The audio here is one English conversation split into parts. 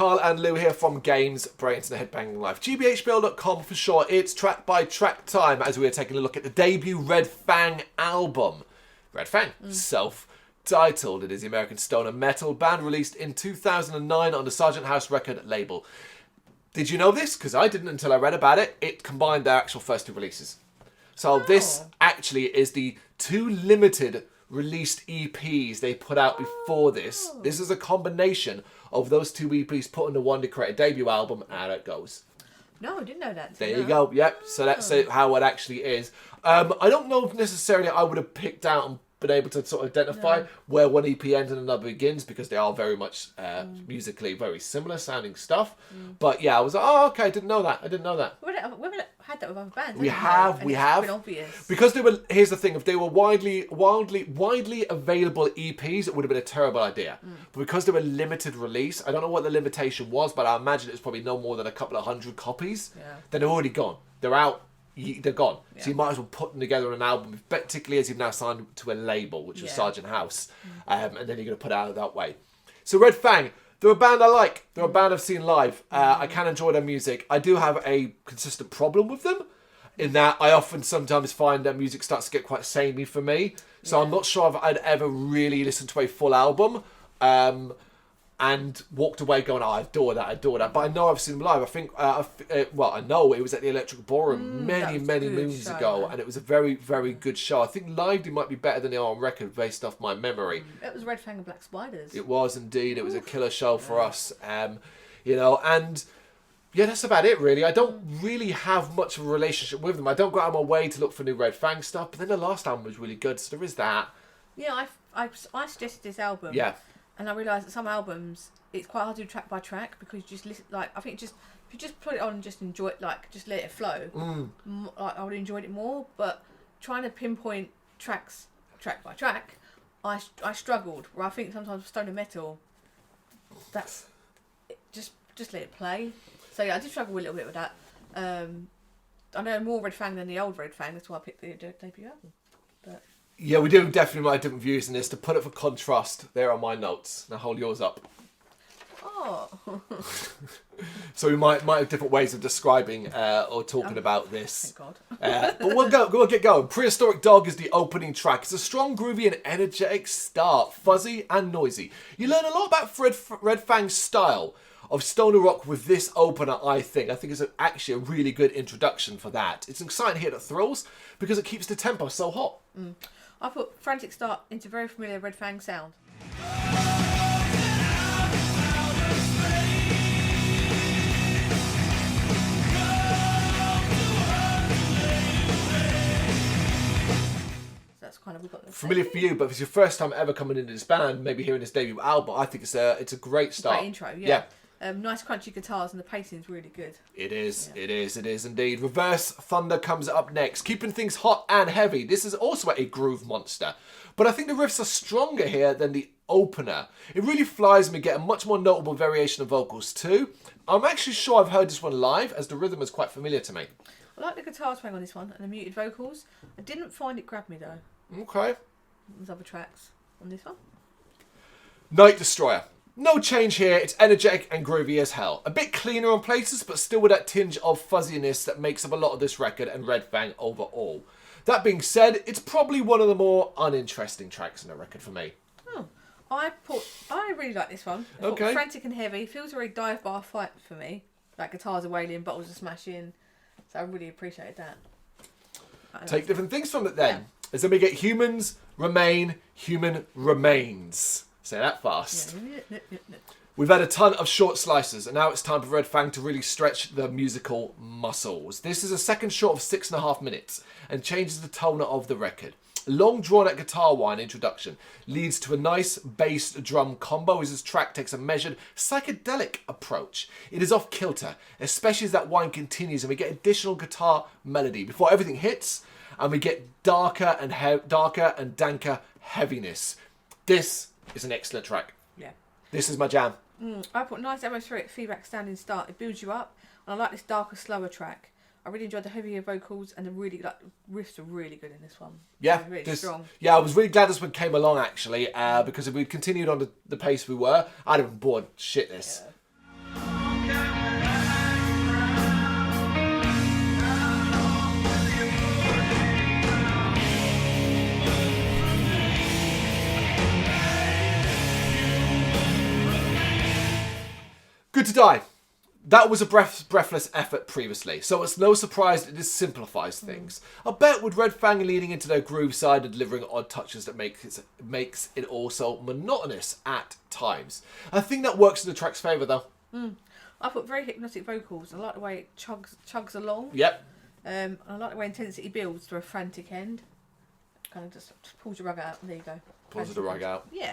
Carl and Lou here from Brrraains A Head-Banging Life. gbhblofficial for short. It's track by track time as we are taking a look at the debut Red Fang album. Red Fang, self-titled. It is the American stoner metal band released in 2009 on the Sargent House record label. Did you know this? Because I didn't until I read about it. It combined their actual first two releases. So this actually is the two limited released EPs they put out before this. This is a combination of those two EPs put into one to create a debut album, and it goes. No, I didn't know that. There you go. Yep. So that's how it actually is. I don't know if necessarily I would have picked out and been able to sort of identify where one EP ends and another begins, because they are very much musically very similar sounding stuff. But yeah, I was like, oh, okay, I didn't know that. We've had that with other bands. We have. It's been obvious. Because they were. Here's the thing: if they were widely available EPs, it would have been a terrible idea. But because they were limited release, I don't know what the limitation was, but I imagine it's probably no more than a couple of hundred copies. Yeah. Then they're already gone. They're out. They're gone. Yeah. So you might as well put them together in an album, particularly as you've now signed to a label, which was Sargent House, and then you're going to put it out that way. So Red Fang, they're a band I like. They're a band I've seen live. I can enjoy their music. I do have a consistent problem with them, in that I often sometimes find their music starts to get quite samey for me. So I'm not sure if I'd ever really listened to a full album. And walked away going, oh, I adore that. But I know I've seen them live. I think, I know it was at the Electric Ballroom many moons ago. And it was a very, very good show. I think live they might be better than they are on record based off my memory. It was Red Fang and Black Spiders. It was indeed. It was a killer show for us. And yeah, that's about it really. I don't really have much of a relationship with them. I don't go out of my way to look for new Red Fang stuff. But then the last album was really good. So there is that. Yeah, I suggested this album. Yeah. And I realised that some albums, it's quite hard to do track by track, because you just listen, I think if you just put it on and just enjoy it, just let it flow, I would have enjoyed it more. But trying to pinpoint tracks track by track, I struggled. Where I think sometimes with stoner metal, that's just let it play. So yeah, I did struggle a little bit with that. I know more Red Fang than the old Red Fang. That's why I picked the debut album. But yeah, we do definitely might have different views in this. To put it for contrast, there are my notes. Now hold yours up. Oh. So we might have different ways of describing or talking about this. Thank God. But we'll get going. Prehistoric Dog is the opening track. It's a strong, groovy and energetic start. Fuzzy and noisy. You learn a lot about Red Fang's style of stoner rock with this opener, I think. I think it's actually a really good introduction for that. It's an exciting hit that thrills because it keeps the tempo so hot. I put frantic start into very familiar Red Fang sound. So that's kind of, we've got familiar for you, but if it's your first time ever coming into this band, maybe hearing this debut album, I think it's a great start. Great intro, yeah. Nice crunchy guitars and the pacing's really good. It is indeed. Reverse Thunder comes up next, keeping things hot and heavy. This is also a groove monster, but I think the riffs are stronger here than the opener. It really flies me, get a much more notable variation of vocals too. I'm actually sure I've heard this one live, as the rhythm is quite familiar to me. I like the guitar twang on this one and the muted vocals. I didn't find it grab me though. Okay. There's other tracks on this one. Night Destroyer. No change here, it's energetic and groovy as hell. A bit cleaner on places, but still with that tinge of fuzziness that makes up a lot of this record and Red Fang overall. That being said, it's probably one of the more uninteresting tracks in the record for me. Oh, I really like this one. I thought frantic and heavy, feels very dive bar fight for me. Like guitars are wailing, bottles are smashing, so I really appreciated that. Take different things from it then. As then we get Humans Remain, Human Remains. Say that fast. Yeah. We've had a ton of short slices, and now it's time for Red Fang to really stretch the musical muscles. This is a second short of 6.5 minutes, and changes the tone of the record. A long drawn-out guitar whine introduction leads to a nice bass drum combo as this track takes a measured, psychedelic approach. It is off kilter, especially as that whine continues and we get additional guitar melody before everything hits, and we get darker and danker heaviness. This is an excellent track. Yeah. This is my jam. I put nice atmospheric feedback standing start. It builds you up, and I like this darker, slower track. I really enjoyed the heavier vocals, and the riffs are really good in this one. Yeah, really strong. Yeah, I was really glad this one came along actually, because if we'd continued on the pace we were, I'd have been bored shitless. Yeah. Good to Die. That was a breathless effort previously, so it's no surprise that this simplifies things. I bet with Red Fang leading into their groove side and delivering odd touches that makes it also monotonous at times. I think that works in the track's favour though. I put very hypnotic vocals. I like the way it chugs along. Yep. I like the way intensity builds to a frantic end. Kind of just pulls your rug out. There you go. Pulls the rug out. Yeah.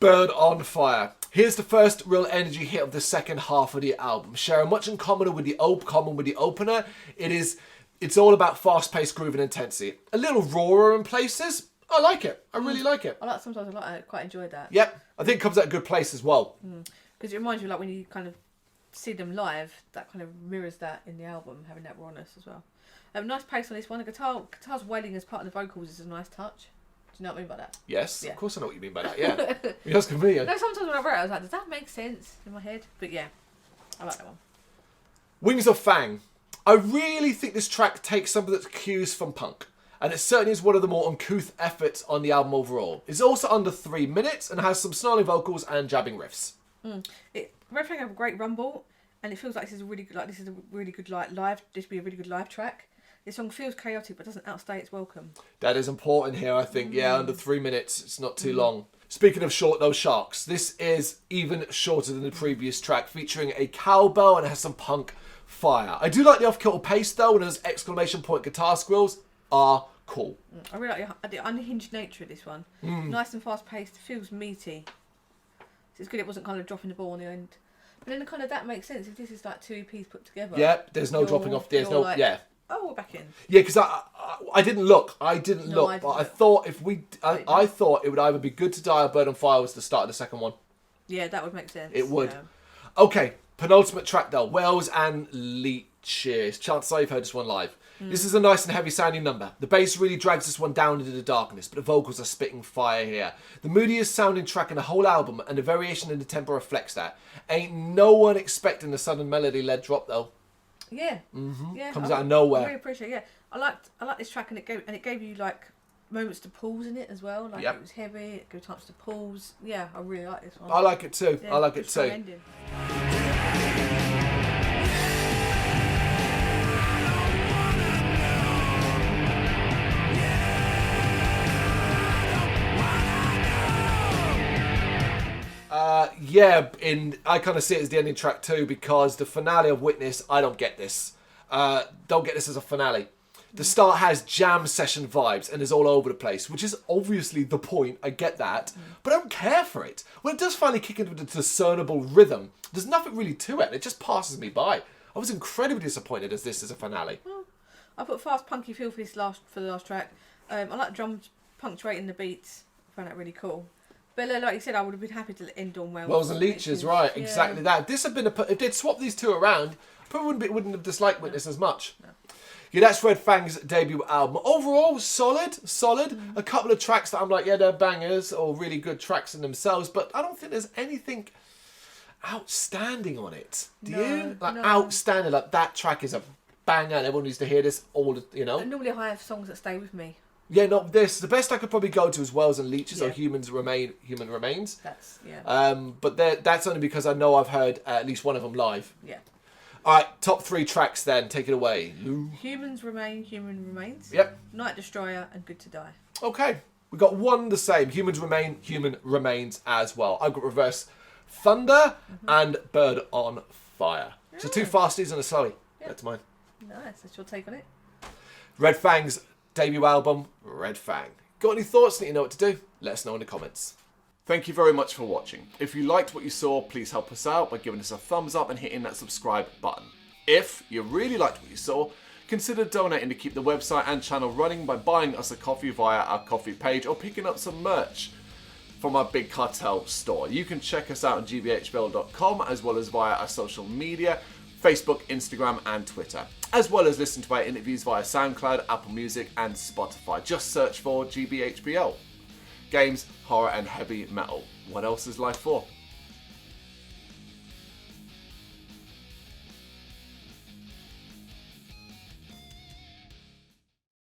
Bird on Fire. Here's the first real energy hit of the second half of the album. Sharing much in common with the opener, it's all about fast-paced groove and intensity. A little rawer in places. I like it. I really like it. I quite enjoyed that. Yep. I think it comes at a good place as well. Because it reminds you, like when you kind of see them live, that kind of mirrors that in the album, having that rawness as well. Nice pace on this one. The guitar's wailing as part of the vocals is a nice touch. Do you know what I mean by that? Yes, yeah. Of course I know what you mean by that, yeah. You're asking me. No, sometimes when I wrote it, I was like, does that make sense in my head? But yeah, I like that one. Wings of Fang. I really think this track takes some of the cues from punk, and it certainly is one of the more uncouth efforts on the album overall. It's also under 3 minutes and has some snarling vocals and jabbing riffs. Red Fang have a great rumble, and it feels like this is a really good live. This would be a really good live track. This song feels chaotic but doesn't outstay its welcome. That is important here, I think. Yeah, under 3 minutes. It's not too long. Speaking of short, those sharks. This is even shorter than the previous track, featuring a cowbell and it has some punk fire. I do like the off-kilter pace, though, and those exclamation point guitar squills are cool. I really like the unhinged nature of this one. Nice and fast-paced, feels meaty. So it's good it wasn't kind of dropping the ball on the end. But then kind of that makes sense if this is like 2 EPs put together. Yeah, there's no dropping off. There's no... Like, yeah. Oh, we're back in. Yeah, because I didn't look. I didn't look. But I thought I thought it would either be Good to Die or Bird on Fire was the start of the second one. Yeah, that would make sense. It would. Yeah. Okay, penultimate track though. Wells and Leeches. Chances are you've heard this one live. This is a nice and heavy sounding number. The bass really drags this one down into the darkness, but the vocals are spitting fire here. The moodiest sounding track in the whole album, and the variation in the tempo reflects that. Ain't no one expecting the sudden melody-led drop though. Yeah. Yeah. Comes out of nowhere. I really appreciate it. Yeah. I like this track, and it gave you like moments to pause in it as well. Like it was heavy, it gave times to pause. Yeah, I really like this one. I like it too. Yeah, I like it too. Ending. I kind of see it as the ending track too, because the finale of Witness, I don't get this. Don't get this as a finale. The start has jam session vibes and is all over the place, which is obviously the point. I get that, but I don't care for it. When it does finally kick into a discernible rhythm, there's nothing really to it. It just passes me by. I was incredibly disappointed as this is a finale. Well, I put fast punky feel for the last track. I like the drums punctuating the beats. I found that really cool. But like you said, I would have been happy to end on Wells and Leeches, right? Yeah. Exactly that. This had been if they'd swapped these two around, probably wouldn't have disliked Witness as much. No. Yeah, that's Red Fang's debut album. Overall, solid. A couple of tracks that I'm like, yeah, they're bangers or really good tracks in themselves, but I don't think there's anything outstanding on it. Do you? Like outstanding, like that track is a banger and everyone needs to hear this Normally I have songs that stay with me. Yeah, not this. The best I could probably go to is Wells and Leeches or Human Remains. That's, but that's only because I know I've heard at least one of them live. Yeah. All right, top 3 tracks then. Take it away, Lou. Human Remains. Yep. Night Destroyer and Good to Die. Okay. We got one the same. Human Remains as well. I've got Reverse Thunder and Bird on Fire. Yeah. So 2 fasties and a slowie. Yeah. That's mine. Nice. That's your take on it. Red Fang's debut album, Red Fang. Got any thoughts that you know what to do? Let us know in the comments. Thank you very much for watching. If you liked what you saw, please help us out by giving us a thumbs up and hitting that subscribe button. If you really liked what you saw, consider donating to keep the website and channel running by buying us a coffee via our coffee page or picking up some merch from our Big Cartel store. You can check us out on gbhbl.com as well as via our social media, Facebook, Instagram and Twitter, as well as listen to our interviews via SoundCloud, Apple Music and Spotify. Just search for GBHBL. Games, horror and heavy metal. What else is life for?